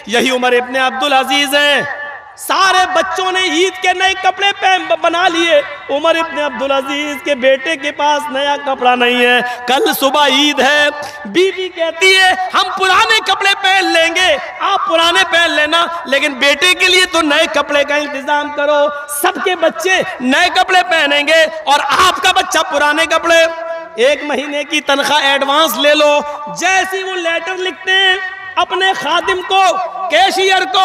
यही उमर इब्ने अब्दुल अजीज है। सारे बच्चों ने ईद के नए कपड़े बना लिए, उमर इब्ने अब्दुल अजीज के बेटे के पास नया कपड़ा नहीं है। कल सुबह ईद है, बीवी कहती है हम पुराने कपड़े पहन लेंगे, आप पुराने पहन लेना, लेकिन बेटे के लिए तो नए कपड़े का इंतजाम करो। सबके बच्चे नए कपड़े पहनेंगे और आपका बच्चा पुराने कपड़े। 1 महीने की तनख्वाह एडवांस ले लो। जैसे वो लेटर लिखते हैं अपने खादिम को, कैशियर को,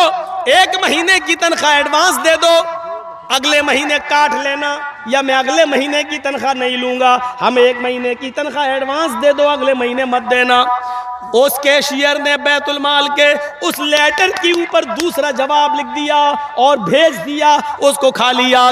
1 महीने की तनख्वाह एडवांस दे दो, अगले महीने काट लेना, या मैं अगले महीने की तनख्वाह नहीं लूंगा, हमें 1 महीने की तनख्वाह एडवांस दे दो, अगले महीने मत देना। उस कैशियर ने बैतुल माल के उस लेटर के ऊपर दूसरा जवाब लिख दिया और भेज दिया, उसको खा लिया।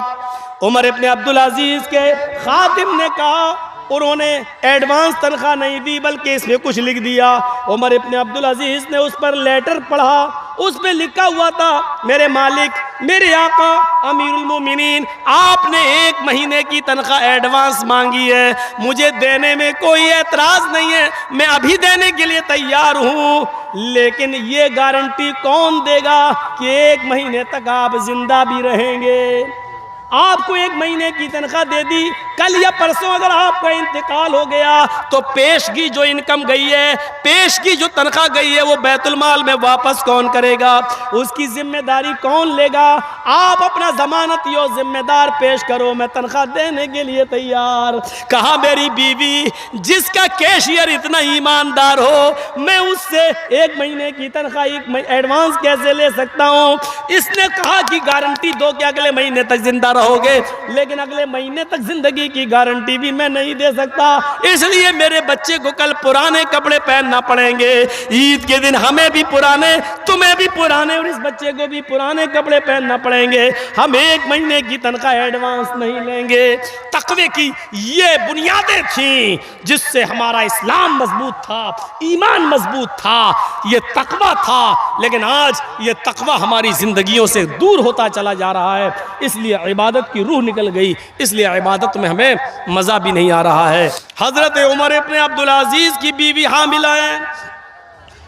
उमर इब्ने अब्दुल अजीज के खादिम ने कहा, उन्होंने एडवांस तनख्वाह नहीं दी बल्कि इसमें कुछ लिख दिया। उमर इब्ने अब्दुल अजीज ने उस पर लेटर पढ़ा, उस पे लिखा हुआ था, मेरे मालिक, मेरे आका अमीरुल मोमिनीन, आपने 1 महीने की तनख्वाह एडवांस मांगी है, मुझे देने में कोई एतराज नहीं है, मैं अभी देने के लिए तैयार हूँ, लेकिन ये गारंटी कौन देगा कि 1 महीने तक आप जिंदा भी रहेंगे। आपको 1 महीने की तनख्वाह दे दी, कल या परसों अगर आपका इंतकाल हो गया तो पेशगी जो इनकम गई है, पेशगी जो तनख्वाह गई है, वो बैतुल माल में वापस कौन करेगा, उसकी जिम्मेदारी कौन लेगा। आप अपना जमानती और जिम्मेदार पेश करो, मैं तनख्वाह देने के लिए तैयार। कहा मेरी बीवी जिसका कैशियर इतना ईमानदार हो, मैं उससे 1 महीने की तनख्वाह एडवांस कैसे ले सकता हूँ। इसने कहा कि गारंटी दो कि अगले महीने तक जिंदा रहोगे, लेकिन अगले महीने तक जिंदगी की गारंटी भी मैं नहीं दे सकता, इसलिए मेरे बच्चे को कल पुराने कपड़े पहनना पड़ेंगे। ईद के दिन हमें भी पुराने, तुम्हें भी पुराने और इस बच्चे को भी पुराने कपड़े पहनना पड़ेंगे। हम 1 महीने की तनख्वाह एडवांस नहीं लेंगे। तकवे की ये बुनियादें थी जिससे हमारा इस्लाम मजबूत था, ईमान मजबूत था, ये तकवा था। लेकिन आज ये तकवा हमारी जिंदगियों से दूर होता चला जा रहा है, इसलिए इबादत की रूह निकल गई, इसलिए इबादत में हमें मजा भी नहीं आ रहा है। हजरत उमर इब्ने अब्दुल अजीज की बीवी हामिला है,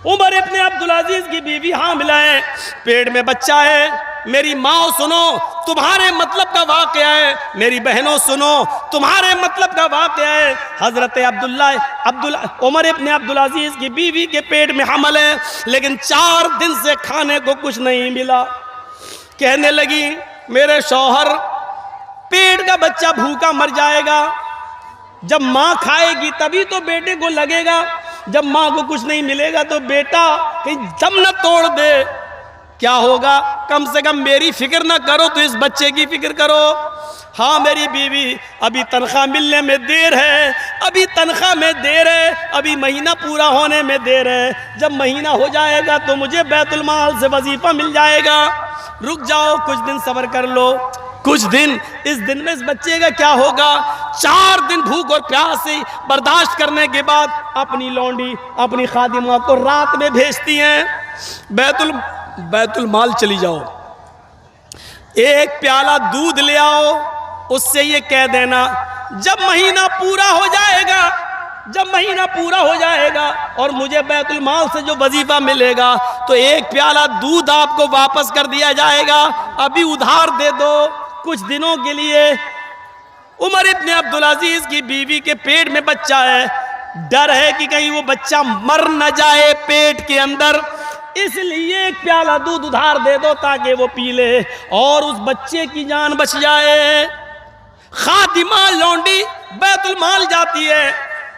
उमर इब्ने अब्दुल अजीज की बीवी हामिला है, पेट में बच्चा है। मेरी माँ सुनो, तुम्हारे मतलब का वाक़या है, मेरी बहनों सुनो, तुम्हारे मतलब का वाक़या है। हजरत उमर इब्ने अब्दुल अजीज की बीवी के पेट में हमल है, लेकिन 4 दिन से खाने को कुछ नहीं मिला। कहने लगी मेरे शौहर, पेट का बच्चा भूखा मर जाएगा, जब माँ खाएगी तभी तो बेटे को लगेगा, जब माँ को कुछ नहीं मिलेगा तो बेटा कहीं दम न तोड़ दे, क्या होगा। कम से कम मेरी फिक्र ना करो तो इस बच्चे की फिक्र करो। हाँ मेरी बीवी, अभी तनख्वाह मिलने में देर है, अभी तनख्वाह में देर है, अभी महीना पूरा होने में देर है, जब महीना हो जाएगा तो मुझे बैतुल माल से वजीफा मिल जाएगा, रुक जाओ, कुछ दिन सब्र कर लो, कुछ दिन। इस दिन में इस बच्चे का क्या होगा। 4 दिन भूख और प्यास से बर्दाश्त करने के बाद अपनी लौंडी, अपनी खादिमा को रात में भेजती हैं, बैतुल माल चली जाओ, 1 प्याला दूध ले आओ, उससे ये कह देना जब महीना पूरा हो जाएगा, जब महीना पूरा हो जाएगा और मुझे बैतुल माल से जो वजीफा मिलेगा तो 1 प्याला दूध आपको वापस कर दिया जाएगा, अभी उधार दे दो कुछ दिनों के लिए। उमर इब्ने अब्दुल अजीज की बीवी के पेट में बच्चा है, डर है कि कहीं वो बच्चा मर न जाए पेट के अंदर, इसलिए 1 प्याला दूध उधार दे दो ताकि वो पी ले और उस बच्चे की जान बच जाए। खादिमा लौंडी बैतुल माल जाती है,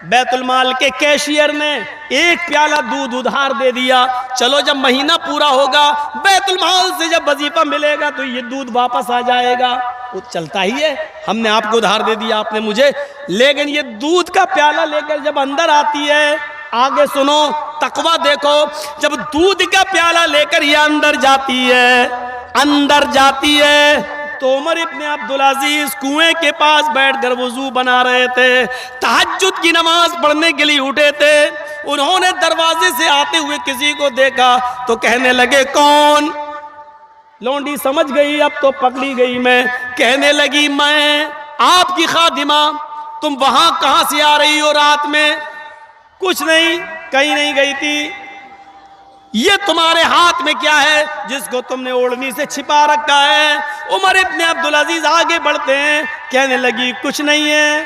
बैतुल माल के कैशियर ने 1 प्याला दूध उधार दे दिया, चलो जब महीना पूरा होगा बैतुल माल से जब वजीफा मिलेगा तो ये दूध वापस आ जाएगा। वो चलता ही है, हमने आपको उधार दे दिया आपने मुझे, लेकिन ये दूध का प्याला लेकर जब अंदर आती है, आगे सुनो तकवा देखो, जब दूध का प्याला लेकर ये अंदर जाती है तो उमर इब्ने अब्दुल अजीज कुएं के पास बैठकर वुजू बना रहे थे, तहज्जुद की नमाज पढ़ने के लिए उठे थे। उन्होंने दरवाजे से आते हुए किसी को देखा तो कहने लगे कौन। लौंडी समझ गई अब तो पकड़ी गई मैं, कहने लगी मैं आपकी खादिमा, तुम वहां कहां से आ रही हो रात में। कुछ नहीं, कहीं नहीं गई थी। ये तुम्हारे हाथ में क्या है जिसको तुमने ओढ़नी से छिपा रखा है? उमर इब्न अब्दुल अजीज आगे बढ़ते हैं, कहने लगी कुछ नहीं है,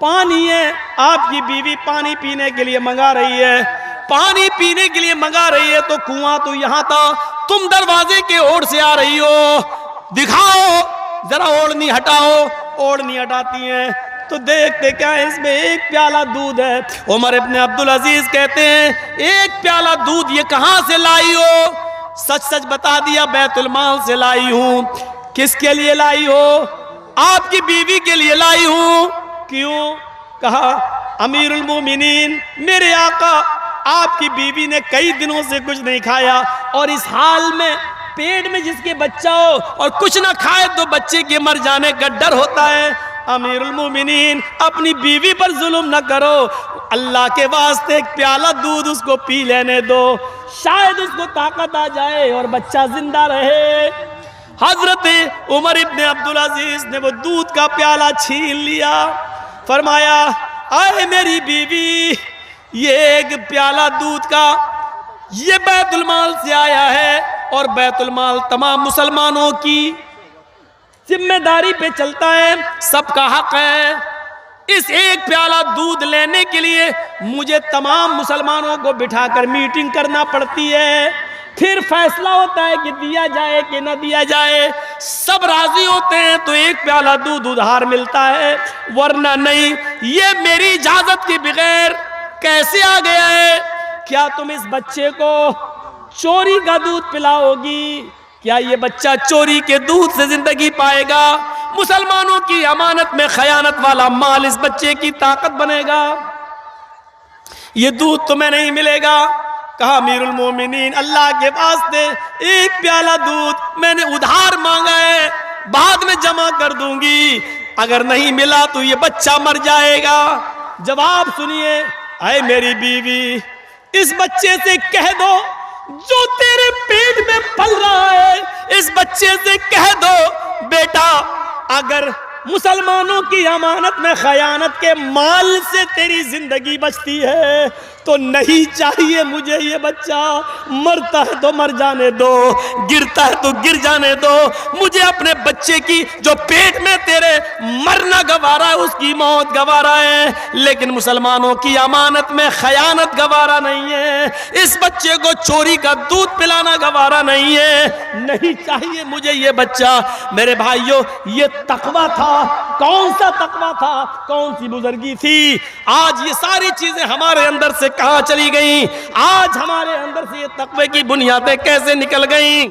पानी है। आपकी बीवी पानी पीने के लिए मंगा रही है, पानी पीने के लिए मंगा रही है, तो कुआं तो यहां था, तुम दरवाजे के ओर से आ रही हो, दिखाओ जरा ओढ़नी हटाओ। ओढ़नी हटाती है तो देखते क्या है, इसमें एक प्याला दूध है। उमर इब्न अब्दुल अजीज कहते हैं एक प्याला दूध ये कहां से लाई हो? सच सच बता दिया, बैतुल माल से लाई हूं। किसके लिए लाई हो? आपकी बीवी के लिए लाई हूं। क्यों? कहा अमीरुल मोमिनीन, मेरे आका आपकी बीवी ने कई दिनों से कुछ नहीं खाया, और इस हाल में पेट में जिसके बच्चा हो और कुछ ना खाए तो बच्चे के मर जाने का डर होता है। अमीरुल मोमिनीन, अपनी बीवी पर जुल्म न करो, अल्लाह के वास्ते एक प्याला दूध उसको पी लेने दो, शायद उसको ताकत आ जाए और बच्चा जिंदा रहे। हजरत उमर इब्न अब्दुल अजीज ने वो दूध का प्याला छीन लिया, फरमाया आए मेरी बीवी, ये एक प्याला दूध का ये बैतुल माल से आया है, और बैतुल माल तमाम मुसलमानों की जिम्मेदारी पे चलता है, सबका हक है। इस एक प्याला दूध लेने के लिए मुझे तमाम मुसलमानों को बिठाकर मीटिंग करना पड़ती है, फिर फैसला होता है कि दिया जाए कि न दिया जाए। सब राजी होते हैं तो एक प्याला दूध उधार मिलता है, वरना नहीं। ये मेरी इजाजत के बगैर कैसे आ गया है? क्या तुम इस बच्चे को चोरी का दूध पिलाओगी? क्या ये बच्चा चोरी के दूध से जिंदगी पाएगा? मुसलमानों की अमानत में खयानत वाला माल इस बच्चे की ताकत बनेगा? ये दूध तुम्हें नहीं मिलेगा। कहा अमीरुल मोमिनीन, अल्लाह के वास्ते एक प्याला दूध मैंने उधार मांगा है, बाद में जमा कर दूंगी, अगर नहीं मिला तो ये बच्चा मर जाएगा। जवाब सुनिए, आए मेरी बीवी, इस बच्चे से कह दो जो तेरे पेट में पल रहा है, इस बच्चे से कह दो बेटा, अगर मुसलमानों की अमानत में खयानत के माल से तेरी जिंदगी बचती है तो नहीं चाहिए मुझे ये बच्चा, मरता है तो मर जाने दो, गिरता है तो गिर जाने दो, मुझे अपने बच्चे की जो पेट में तेरे मरना गवारा है उसकी मौत गवारा है, लेकिन मुसलमानों की अमानत में खयानत गवारा नहीं है, इस बच्चे को चोरी का दूध पिलाना गवारा नहीं है, नहीं चाहिए मुझे ये बच्चा। मेरे भाइयों, ये तकवा था। कौन सा तकवा था? कौन सी बुजुर्गी थी? आज ये सारी चीजें हमारे अंदर से कहां चली गई? आज हमारे अंदर से ये तकवे की बुनियादें कैसे निकल गई?